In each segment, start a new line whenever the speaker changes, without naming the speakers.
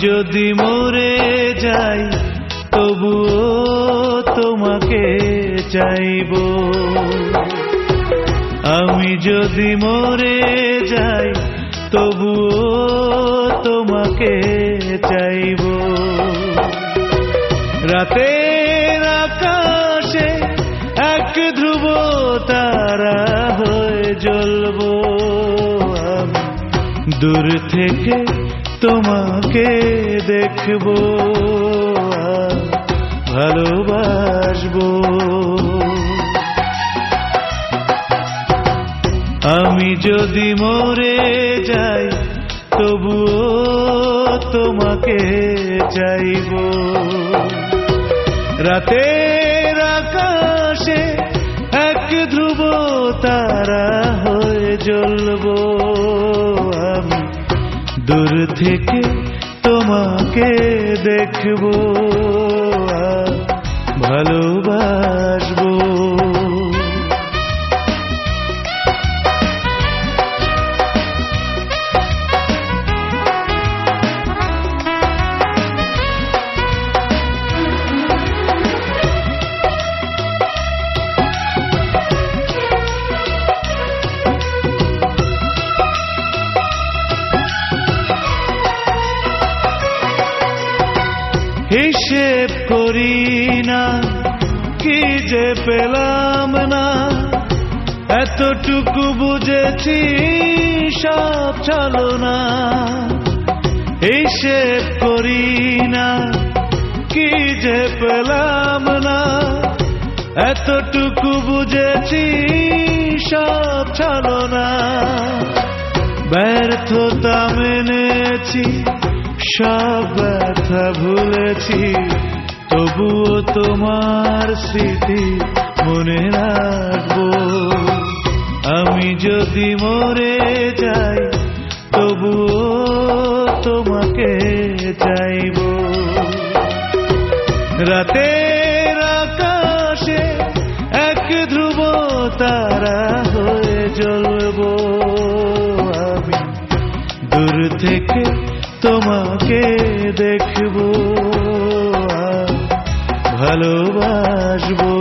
যদি মরে যাই তবুও তোমাকে চাইব। আমি যদি মরে যাই তবুও তোমাকে চাইব। রাতের আকাশে এক ধ্রুব তারা হয়ে জ্বলব। আমি দূর থেকে তোমাকে দেখব, ভালোবাসবো। আমি যদি মরে যাই তবুও তোমাকে চাইব। রাতের আকাশে এক ধ্রুব তারা হয়ে জ্বলব। আমি দূর থেকে তোমাকে দেখব, ভালোবাসবো। হিসেব করি না কি যে পেলাম না, এতটুকু বুঝেছি সব চলো না। হিসেব করি না কি যে পেলাম না, এতটুকু বুঝেছি সব চলো না। ব্যর্থতা মেনেছি, সব ব্যথা ভুলেছি, তবুও তোমার স্মৃতি মনে রাখবো। আমি যদি মরে যাই তবুও তোমাকে চাইব। রাতের আকাশে এক ধ্রুব তারা হয়ে জ্বলব। আমি দূর থেকে তোমাকে দেখব, ভালোবাসবো।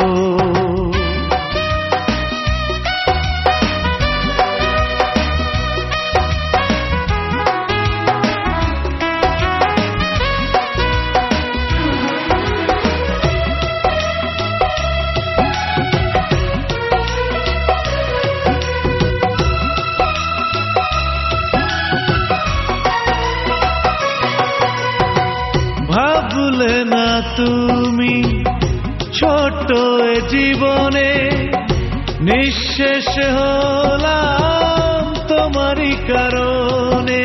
ভাবলে না তুমি ছোট জীবনে নিঃশেষ হলাম তোমারই কারণে।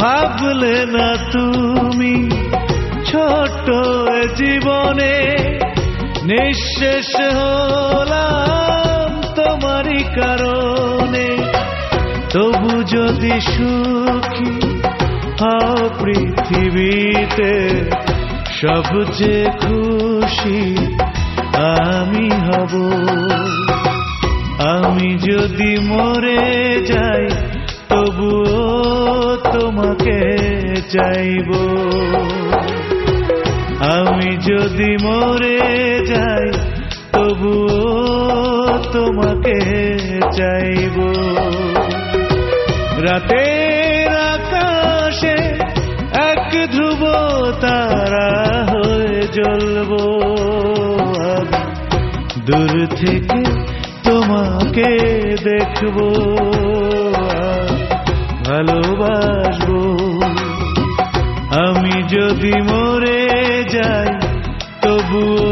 ভাবলে না তুমি ছোট জীবনে নিঃশেষ হলাম তোমারই কারণে। তবু যদি সুখী হও পৃথিবীতে, সবচেয়ে খুশি আমি হব। আমি যদি মরে যাই তবুও তোমাকে চাইব। আমি যদি মরে যাই তবুও তোমাকে চাইব। রাতের আকাশে এক ধ্রুব তারা হয়ে জ্বলব। আমি দূর থেকে তোমাকে দেখব, ভালোবাসবো। আমি যদি মরে যাই তবুও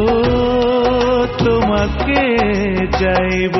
তোমাকে চাইব।